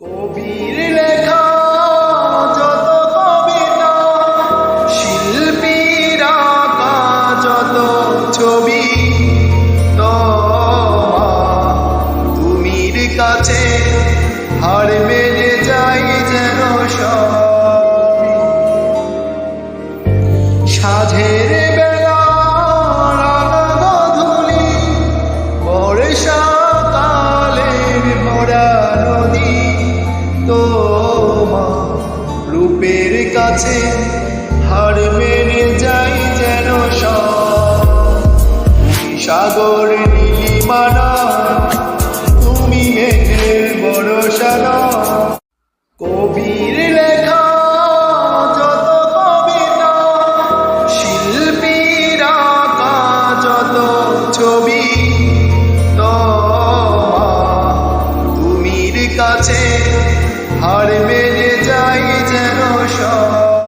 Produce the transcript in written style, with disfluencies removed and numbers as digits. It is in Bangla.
কবির লেখা যত কবিতা, শিল্পীরা আঁকা যত ছবি, তুমির কাছে হার মেনে যাই যেন সবই। সাঁঝের বেলা রাঙা গধূলি, বর্ষাকালের ভরা নদী, তোমার রূপের কাছে হার মেনে যাই যেন সব। সাগর নীলিমানা, তুমি মেঘের বরষা নও। কবির লেখা যত কবিতা, শিল্পীরা আঁকা যত ছবি, তুমির কাছে হার